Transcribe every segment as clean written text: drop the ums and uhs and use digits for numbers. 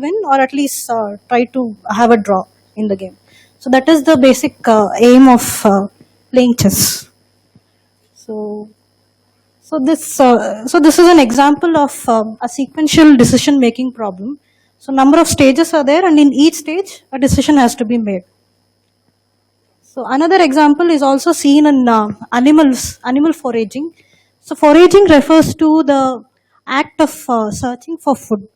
win or at least try to have a draw in the game. So that is the basic aim of playing chess. So this is an example of a sequential decision-making problem. So number of stages are there, and in each stage, a decision has to be made. So another example is also seen in animal foraging. So foraging refers to the act of searching for food.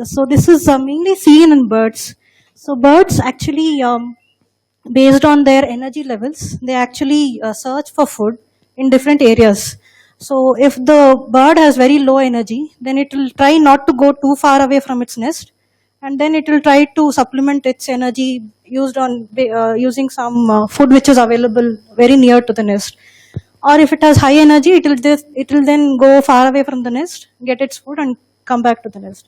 So this is mainly seen in birds. So birds actually, based on their energy levels, they actually search for food in different areas. So if the bird has very low energy, then it will try not to go too far away from its nest, and then it will try to supplement its energy using some food which is available very near to the nest. Or if it has high energy, it will then go far away from the nest, get its food, and come back to the nest.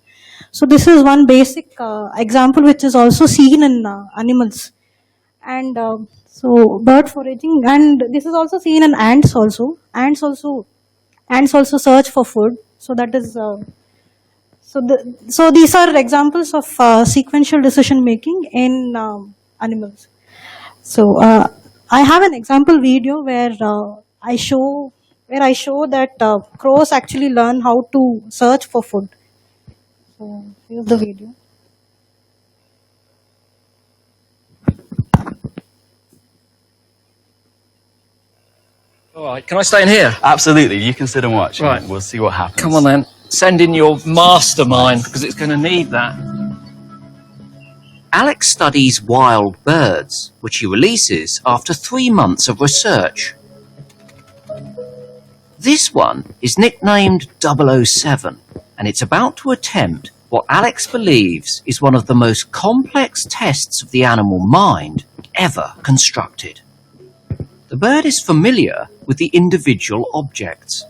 So this is one basic example which is also seen in animals. And so bird foraging, and this is also seen in ants also. Ants also search for food. So that is so these are examples of sequential decision making in animals. So I have an example video where I show that crows actually learn how to search for food. So here's the video. All right, can I stay in here? Absolutely, you can sit and watch. Right. And we'll see what happens. Come on then. Send in your mastermind, because it's going to need that. Alex studies wild birds, which he releases after 3 months of research. This one is nicknamed 007, and it's about to attempt what Alex believes is one of the most complex tests of the animal mind ever constructed. The bird is familiar with the individual objects,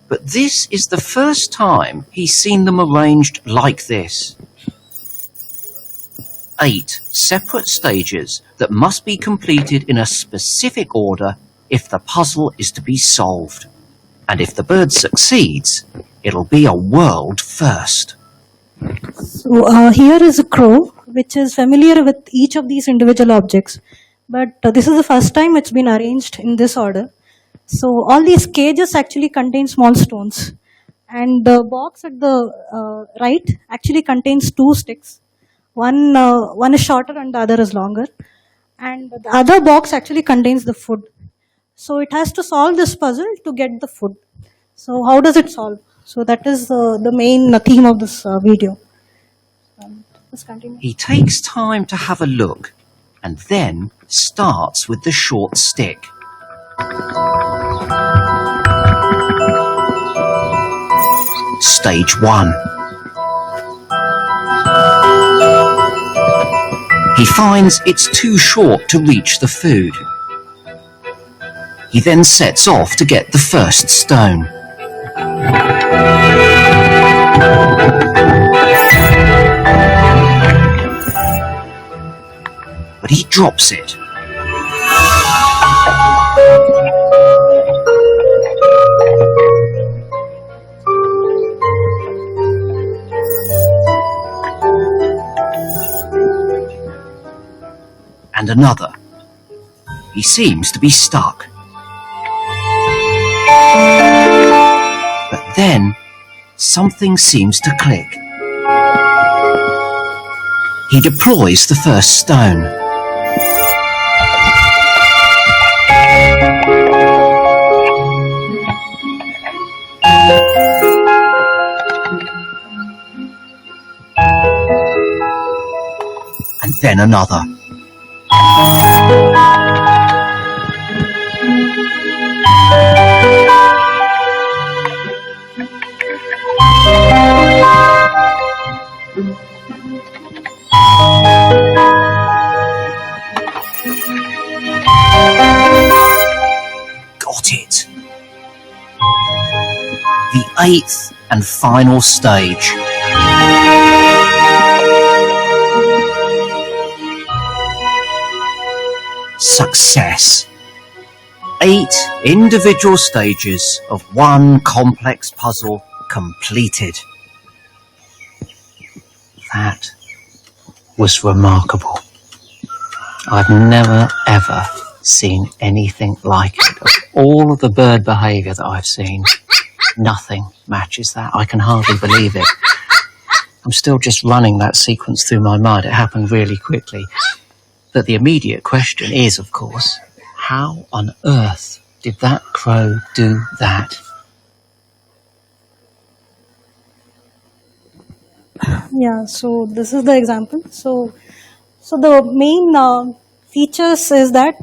but this is the first time he's seen them arranged like this. 8 separate stages that must be completed in a specific order if the puzzle is to be solved. And if the bird succeeds, it'll be a world first. So here is a crow which is familiar with each of these individual objects. But this is the first time it's been arranged in this order. So all these cages actually contain small stones. And the box at the right actually contains 2 sticks. One is shorter and the other is longer. And the other box actually contains the food. So it has to solve this puzzle to get the food. So how does it solve? So that is the main theme of this video. Let's continue. He takes time to have a look and then starts with the short stick. Stage 1. He finds it's too short to reach the food. He then sets off to get the first stone. But he drops it. And another. He seems to be stuck. But then, something seems to click. He deploys the first stone. And then another. Got it. The 8th and final stage. Success. 8 individual stages of one complex puzzle completed. That was remarkable. I've never, ever seen anything like it. Of all of the bird behaviour that I've seen, nothing matches that. I can hardly believe it. I'm still just running that sequence through my mind. It happened really quickly. But the immediate question is, of course, how on earth did that crow do that? Yeah, so this is the example. So the main features is that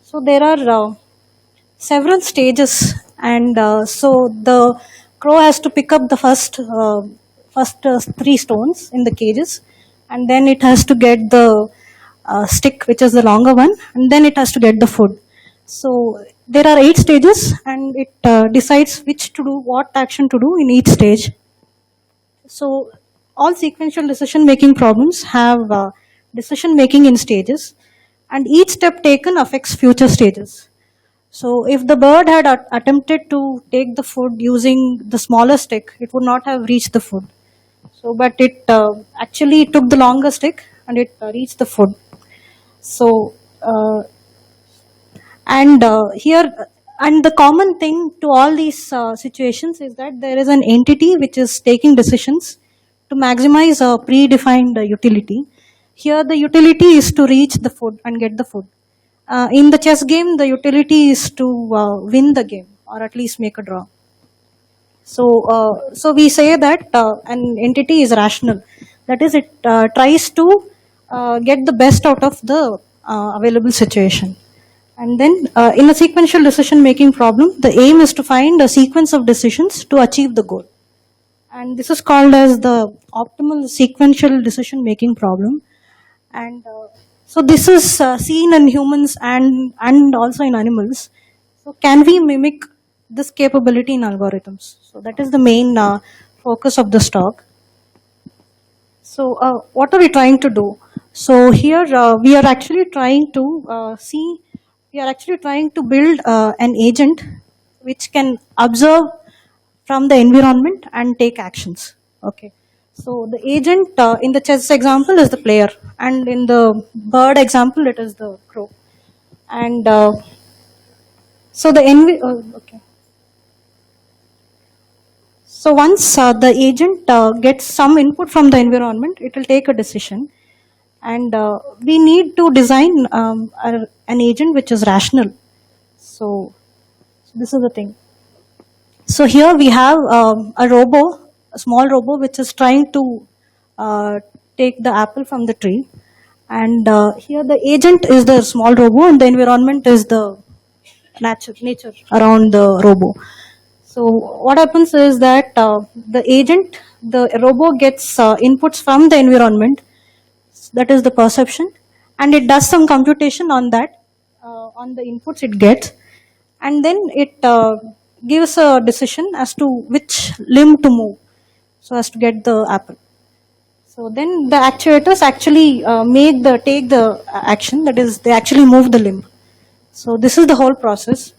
so there are several stages, and so the crow has to pick up the first 3 stones in the cages, and then it has to get the stick, which is the longer one, and then it has to get the food. So there are 8 stages, and it decides which to do, what action to do in each stage. So all sequential decision making problems have decision making in stages, and each step taken affects future stages. So if the bird had attempted to take the food using the smaller stick, it would not have reached the food. So, but it actually took the longer stick and it reached the food. So, and the common thing to all these situations is that there is an entity which is taking decisions to maximize a predefined utility. Here, the utility is to reach the food and get the food. In the chess game, the utility is to win the game or at least make a draw. So we say that an entity is rational. That is, it tries to get the best out of the available situation. And then in a sequential decision making problem, the aim is to find a sequence of decisions to achieve the goal. And this is called as the optimal sequential decision making problem. And so this is seen in humans and also in animals. So can we mimic this capability in algorithms? So that is the main focus of this talk. So what are we trying to do? So here we are actually trying to build an agent which can observe from the environment and take actions. Okay. So the agent in the chess example is the player, and in the bird example it is the crow. And so the okay. So once the agent gets some input from the environment, it will take a decision, and we need to design an agent which is rational. So this is the thing. So here we have a small robo, which is trying to take the apple from the tree. And here the agent is the small robo and the environment is the nature around the robo. So what happens is that the robo gets inputs from the environment, that is the perception, and it does some computation on that, on the inputs it gets, and then it gives a decision as to which limb to move so as to get the apple. So then the actuators actually take the action, that is, they actually move the limb. So this is the whole process.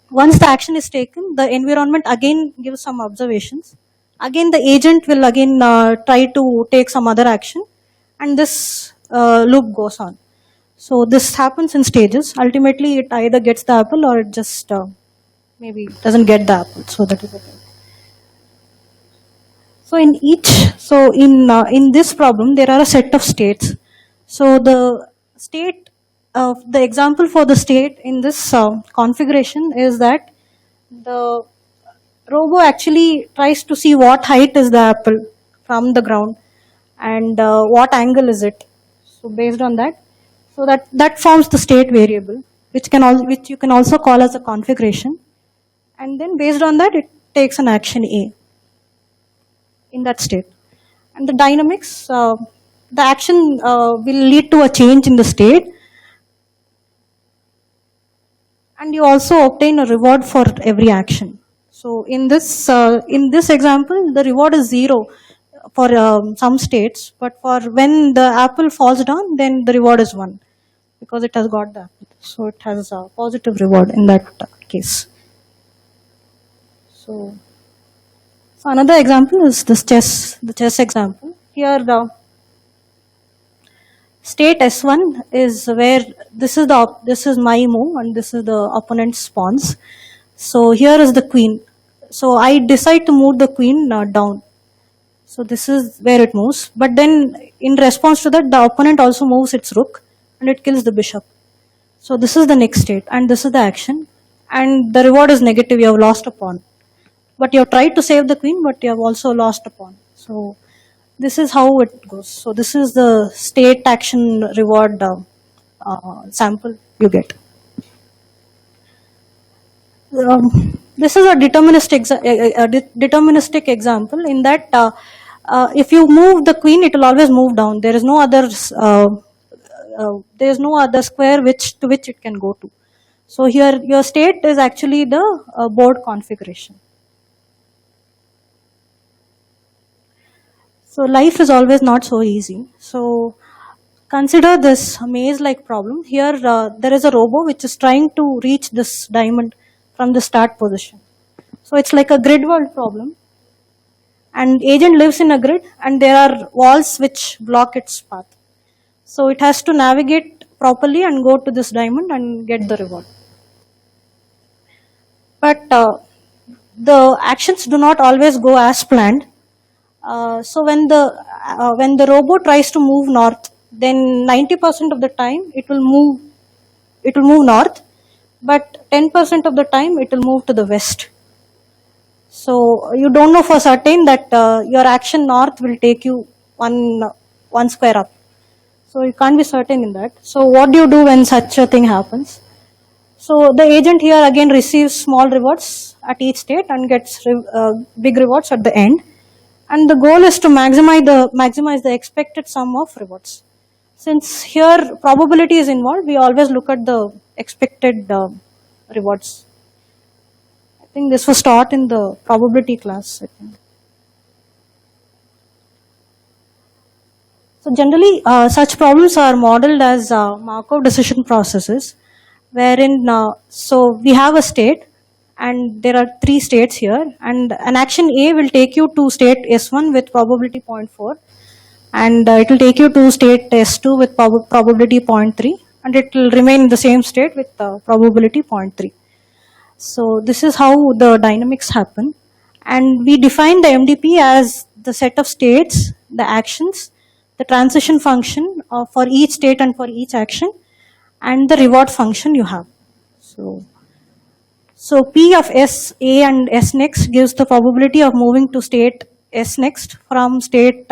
Once the action is taken, the environment again gives some observations. Again, the agent will again try to take some other action, and this loop goes on. So this happens in stages. Ultimately, it either gets the apple or it just maybe doesn't get the apple. So that is okay. So in this problem, there are a set of states. So the state of the example for the state in this configuration is that the robo actually tries to see what height is the apple from the ground and what angle is it. So based on that, so that forms the state variable, which you can also call as a configuration. And then based on that, it takes an action A in that state. And the dynamics, the action will lead to a change in the state, and you also obtain a reward for every action. So in this example, the reward is 0 for some states, but for when the apple falls down, then the reward is 1 because it has got the apple. So it has a positive reward in that case. So another example is the chess example. here state S1 is where this is my move and this is the opponent's pawns. So here is the queen. So I decide to move the queen down. So this is where it moves. But then in response to that, the opponent also moves its rook and it kills the bishop. So this is the next state and this is the action. And the reward is negative, you have lost a pawn. But you have tried to save the queen, but you have also lost a pawn. So this is how it goes. So this is the state action reward sample you get. This is a deterministic example in that if you move the queen, it will always move down. There is no other square to which it can go to. So here your state is actually the board configuration. So life is always not so easy. So consider this maze-like problem. Here there is a robo which is trying to reach this diamond from the start position. So it's like a grid world problem. And agent lives in a grid and there are walls which block its path. So it has to navigate properly and go to this diamond and get the reward. But the actions do not always go as planned. So when the robo tries to move north, then 90% of the time it will move north, but 10% of the time it will move to the west. So you don't know for certain that your action north will take you one square up. So you can't be certain in that. So what do you do when such a thing happens? So the agent here again receives small rewards at each state and gets big rewards at the end. And the goal is to maximize the expected sum of rewards. Since here probability is involved, we always look at the expected rewards. I think this was taught in the probability class. I think. So generally, such problems are modeled as Markov decision processes, wherein so we have a state. And there are 3 states here, and an action A will take you to state S1 with probability 0.4, and it will take you to state S2 with probability 0.3, and it will remain in the same state with probability 0.3. So this is how the dynamics happen, and we define the MDP as the set of states, the actions, the transition function for each state and for each action, and the reward function you have. So P of S, A and S next gives the probability of moving to state S next from state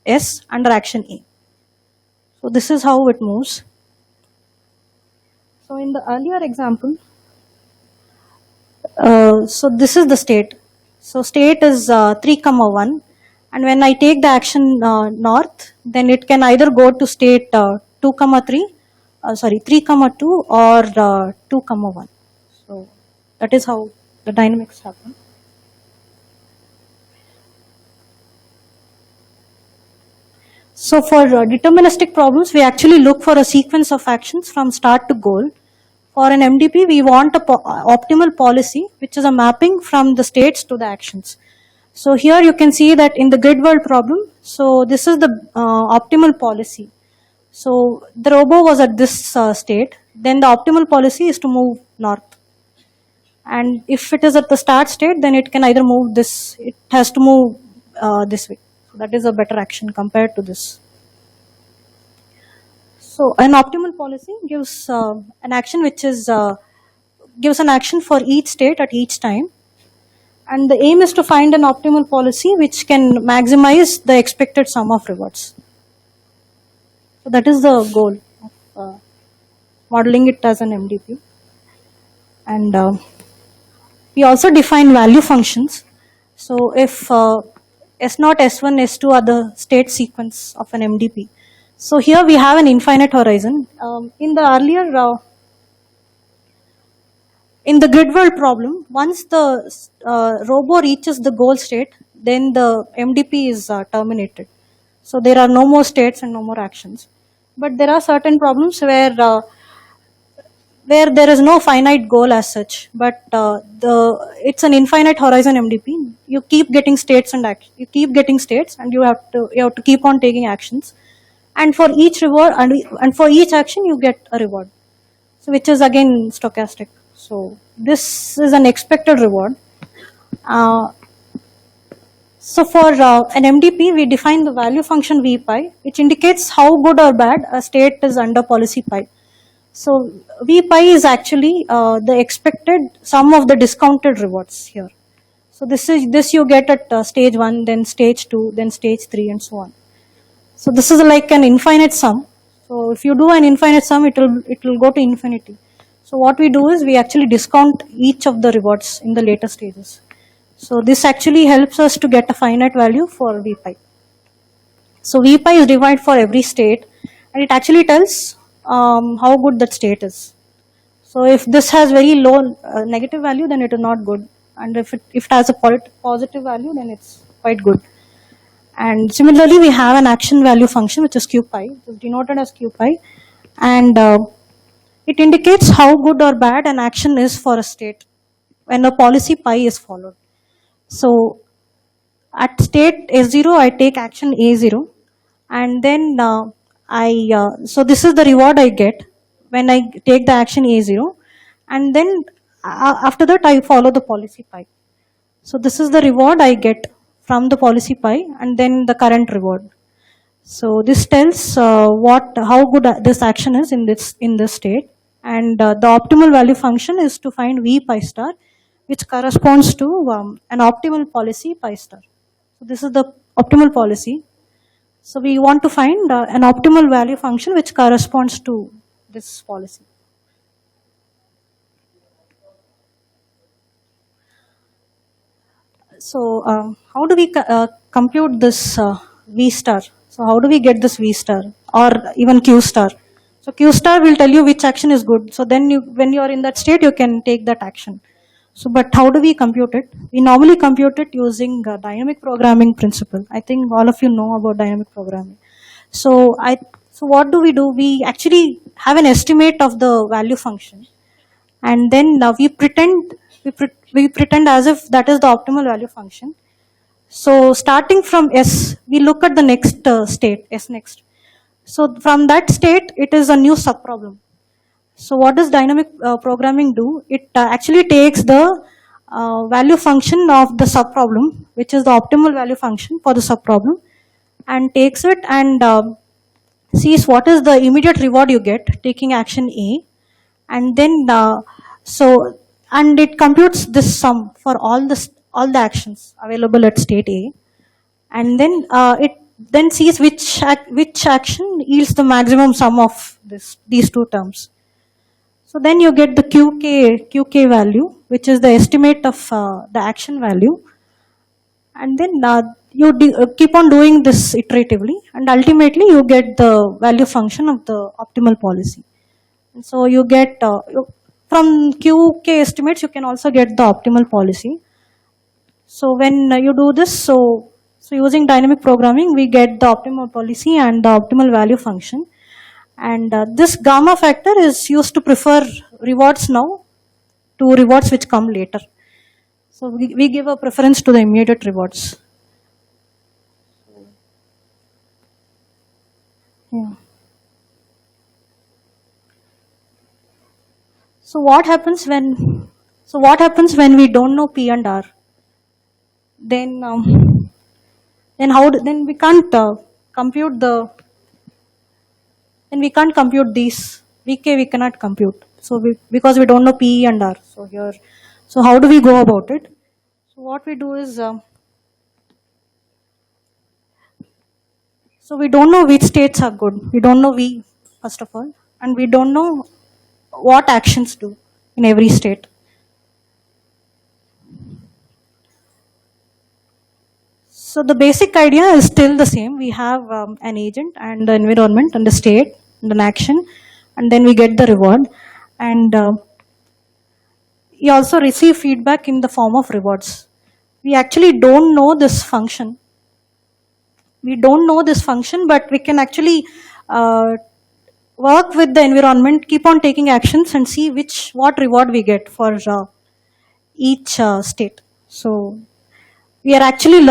S under action A. So this is how it moves. So in the earlier example, so this is the state. So state is 3, 1, and when I take the action north, then it can either go to state 3, 2 or 2, 1. So that is how the dynamics happen. So for deterministic problems, we actually look for a sequence of actions from start to goal. For an MDP, we want a optimal policy, which is a mapping from the states to the actions. So here you can see that in the grid world problem, so this is the optimal policy. So the robo was at this state, then the optimal policy is to move north. And if it is at the start state, then it can either move this, it has to move this way. So that is a better action compared to this. So an optimal policy gives an action which is, gives an action for each state at each time. And the aim is to find an optimal policy which can maximize the expected sum of rewards. So that is the goal of modeling it as an MDP. And we also define value functions. So if S0, S1, S2 are the state sequence of an MDP. So here we have an infinite horizon. In the earlier, in the grid world problem, once the robo reaches the goal state, then the MDP is terminated. So there are no more states and no more actions. But there are certain problems where where there is no finite goal as such, but it's an infinite horizon MDP. You keep getting states and you keep getting states, and you have to keep on taking actions, and for each reward and for each action you get a reward. So which is again stochastic. So this is an expected reward. So for an MDP, we define the value function V pi, which indicates how good or bad a state is under policy pi. So V pi is actually the expected sum of the discounted rewards here. So this you get at stage 1, then stage 2, then stage 3, and so on. So this is like an infinite sum. So if you do an infinite sum, it will go to infinity. So what we do is we actually discount each of the rewards in the later stages. So this actually helps us to get a finite value for V pi. So V pi is defined for every state, and it actually tells how good that state is. So if this has very low negative value, then it is not good, and if it has a positive value, then it's quite good. And similarly, we have an action value function, which is Q pi, which is denoted as Q pi, and it indicates how good or bad an action is for a state when a policy pi is followed. So at state S0, I take action A0, and then so this is the reward I get when I take the action A0, and then after that I follow the policy pi. So this is the reward I get from the policy pi, and then the current reward. So this tells how good this action is in this state, and the optimal value function is to find V pi star, which corresponds to an optimal policy pi star. So this is the optimal policy. So we want to find an optimal value function which corresponds to this policy. So how do we compute this V star? So how do we get this V star or even Q star? So Q star will tell you which action is good. So then when you are in that state, you can take that action. So, but how do we compute it? We normally compute it using dynamic programming principle. I think all of you know about dynamic programming. So what do? We actually have an estimate of the value function, and then we pretend as if that is the optimal value function. So starting from S, we look at the next state, S next. So from that state, it is a new subproblem. So what does dynamic programming do? It actually takes the value function of the subproblem, which is the optimal value function for the subproblem, and takes it and sees what is the immediate reward you get taking action A, and then and it computes this sum for all the actions available at state A, and then it then sees which action yields the maximum sum of these two terms. So then you get the QK value, which is the estimate of the action value, and then you keep on doing this iteratively, and ultimately you get the value function of the optimal policy. And so you get from QK estimates, you can also get the optimal policy. So when you do this, so using dynamic programming, we get the optimal policy and the optimal value function. And this gamma factor is used to prefer rewards now to rewards which come later. So we give a preference to the immediate rewards. Yeah. So what happens when we don't know P and R? Then we can't compute these VK. We cannot compute. So because we don't know P and R. So how do we go about it? So what we do is so we don't know which states are good. We don't know V first of all, and we don't know what actions do in every state. So the basic idea is still the same. We have an agent and the environment and the state and an action, and then we get the reward. And we also receive feedback in the form of rewards. We actually don't know this function. But we can actually work with the environment, keep on taking actions and see what reward we get for each state. So we actually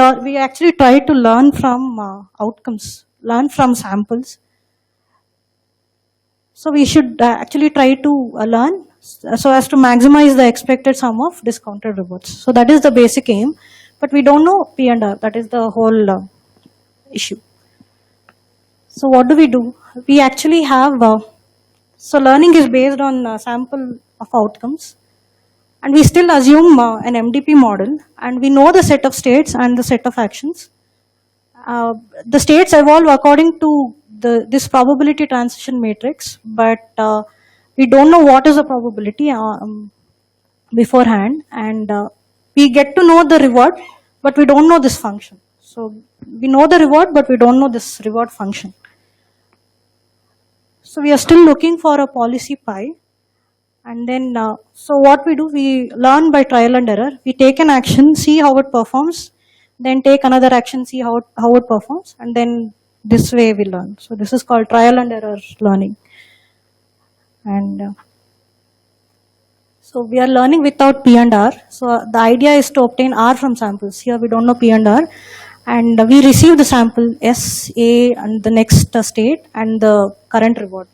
try to learn from outcomes, learn from samples. So we should actually try to learn so as to maximize the expected sum of discounted rewards. So that is the basic aim, but we don't know P and R. That is the whole issue. So what do? We actually have, so learning is based on a sample of outcomes, and we still assume an MDP model, and we know the set of states and the set of actions. The states evolve according to this probability transition matrix, but we don't know what is the probability beforehand, and we get to know the reward, but we don't know this function. So we know the reward, but we don't know this reward function. So we are still looking for a policy pi. And then, so what we do, we learn by trial and error. We take an action, see how it performs, then take another action, see how it performs, and then this way we learn. So this is called trial and error learning. And so we are learning without P and R. So the idea is to obtain R from samples. Here we don't know P and R. And we receive the sample S, A, and the next state, and the current reward.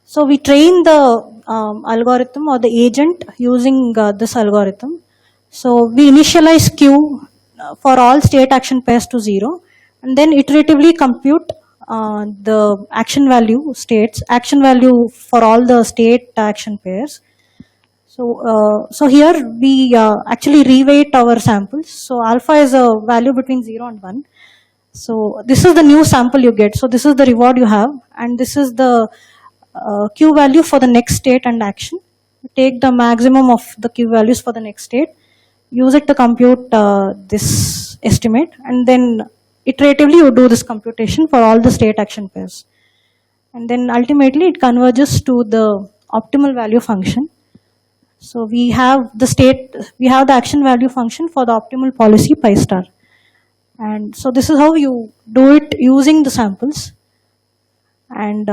So we train the algorithm or the agent using this algorithm. So we initialize Q for all state action pairs to 0, and then iteratively compute the action value for all the state action pairs. So here we actually reweight our samples. So alpha is a value between 0 and 1. So this is the new sample you get. So this is the reward you have, and this is the Q value for the next state and action. Take the maximum of the Q values for the next state, use it to compute this estimate, and then iteratively you do this computation for all the state action pairs. And then ultimately it converges to the optimal value function. So we have the action value function for the optimal policy pi star. And so this is how you do it using the samples. And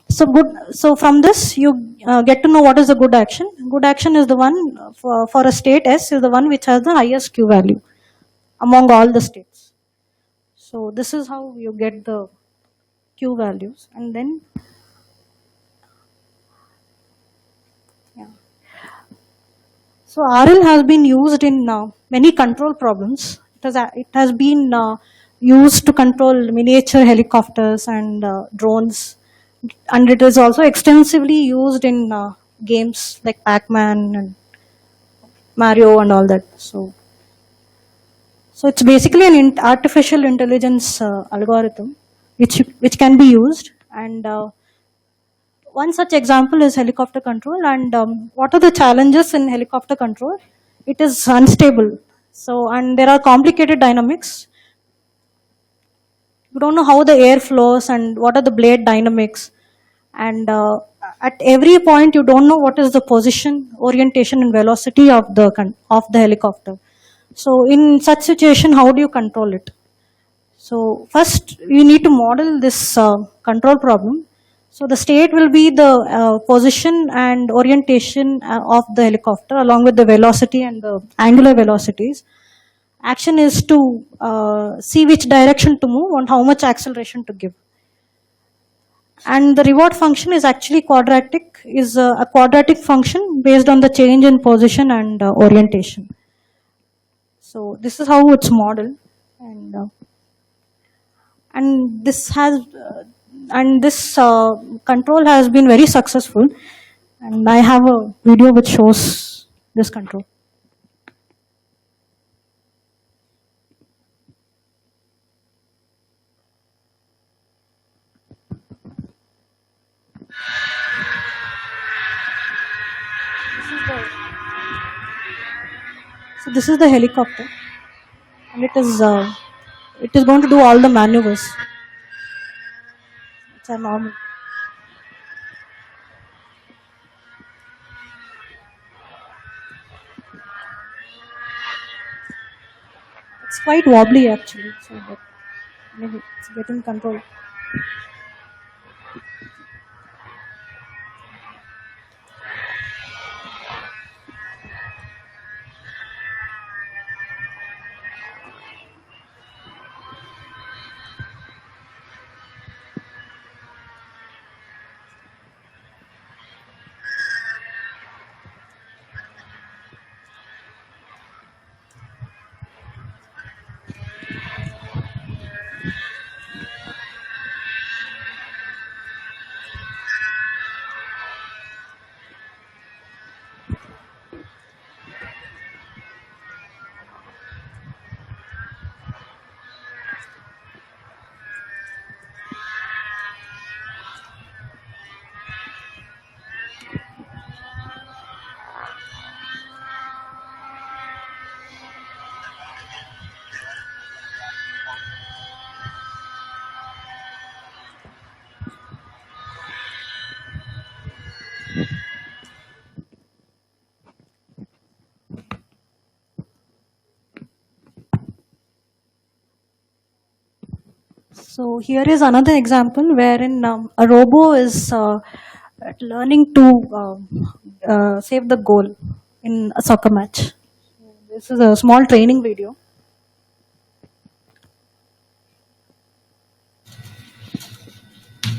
so from this you get to know what is the good action. Good action is the one for a state S is the one which has the highest Q value among all the states. So this is how you get the Q values. And then so RL has been used in many control problems. It has been used to control miniature helicopters and drones, and it is also extensively used in games like Pac-Man and Mario and all that. So it's basically an artificial intelligence algorithm which can be used. And one such example is helicopter control. And what are the challenges in helicopter control? It is unstable. So, and there are complicated dynamics. You don't know how the air flows and what are the blade dynamics. And at every point, you don't know what is the position, orientation, and velocity of the helicopter. So, in such situation, how do you control it? So, first, you need to model this control problem. So the state will be the position and orientation of the helicopter along with the velocity and the angular velocities. Action is to see which direction to move and how much acceleration to give. And the reward function is actually quadratic, is a quadratic function based on the change in position and orientation. So this is how it's modeled. And this has control has been very successful, and I have a video which shows this control. So this is the helicopter, and it is going to do all the maneuvers. It's a normal. It's quite wobbly actually, so but maybe it's getting control. So here is another example wherein a robo is learning to save the goal in a soccer match. This is a small training video.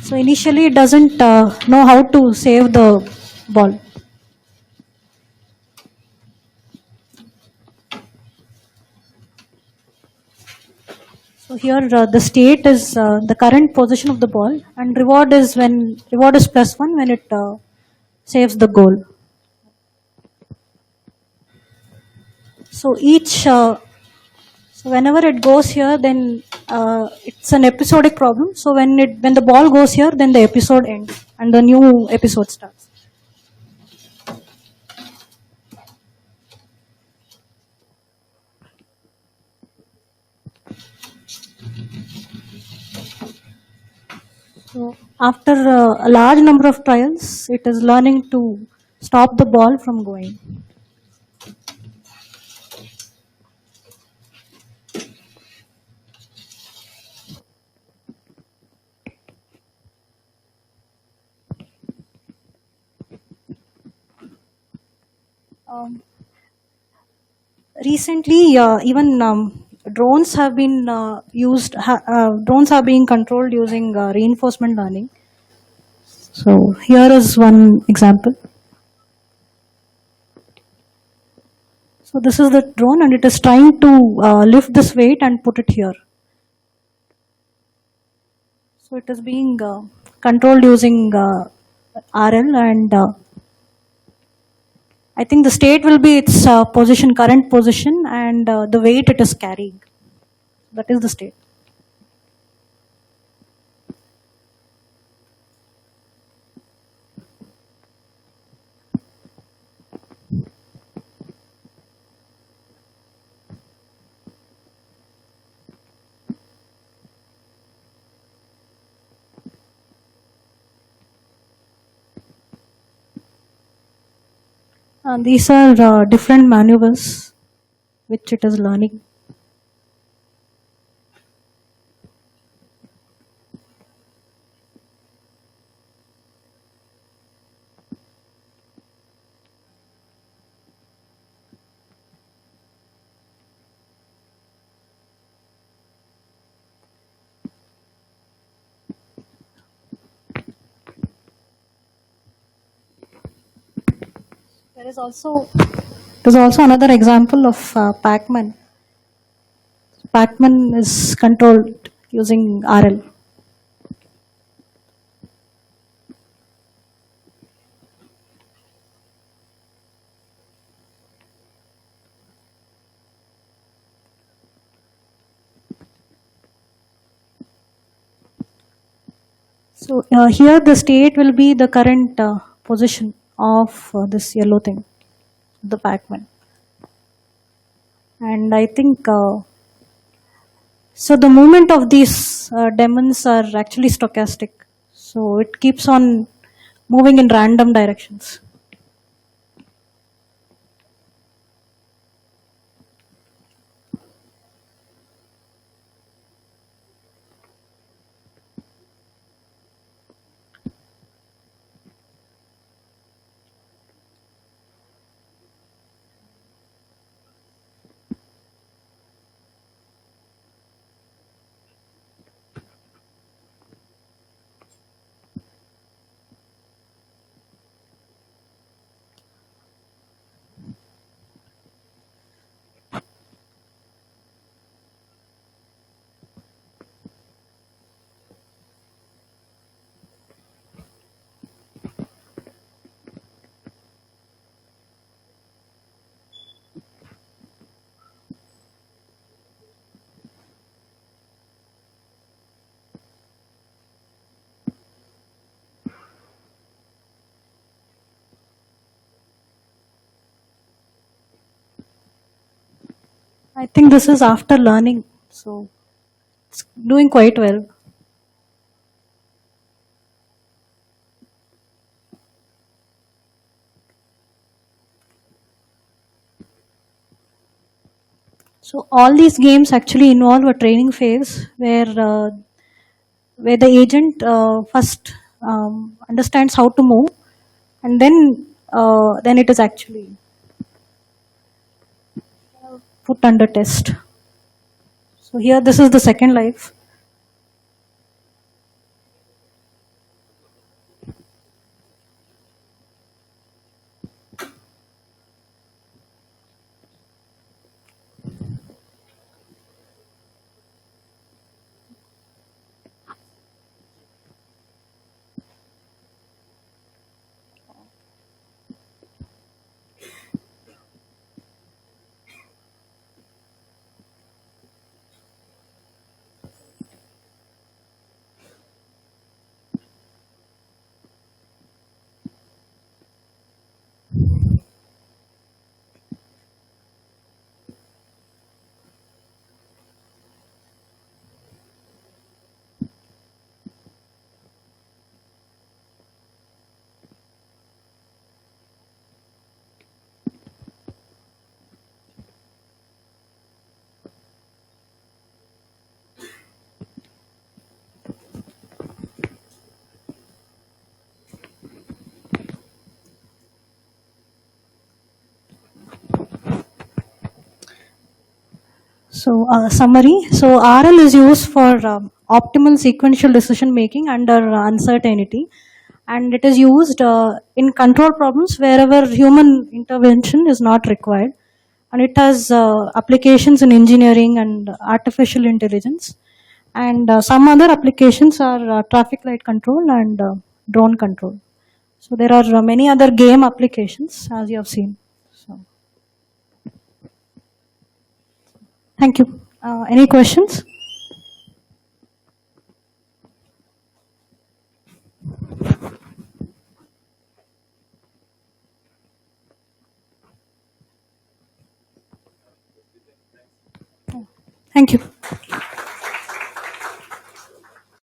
So initially it doesn't know how to save the ball. So here the state is the current position of the ball, and reward is +1 when it saves the goal. So so whenever it goes here, then it's an episodic problem. So when the ball goes here, then the episode ends and the new episode starts. So after a large number of trials, it is learning to stop the ball from going. Um, Recently, even drones have been used. Drones are being controlled using reinforcement learning. So here is one example. So this is the drone, and it is trying to lift this weight and put it here. So it is being controlled using RL, and I think the state will be its current position, and the weight it is carrying. That is the state. And these are different maneuvers which it is learning. There's also another example of Pac-Man. Pac-Man is controlled using RL. So here the state will be the current position of this yellow thing, the Pac-Man. And I think so the movement of these demons are actually stochastic. So it keeps on moving in random directions. I think this is after learning, so it's doing quite well. So all these games actually involve a training phase where where the agent first understands how to move, and then it is actually put under test. So here, this is the second life. So, summary. So, RL is used for optimal sequential decision making under uncertainty, and it is used in control problems wherever human intervention is not required. And it has applications in engineering and artificial intelligence. And some other applications are traffic light control and drone control. So, there are many other game applications, as you have seen. So, thank you. Any questions? Thank you.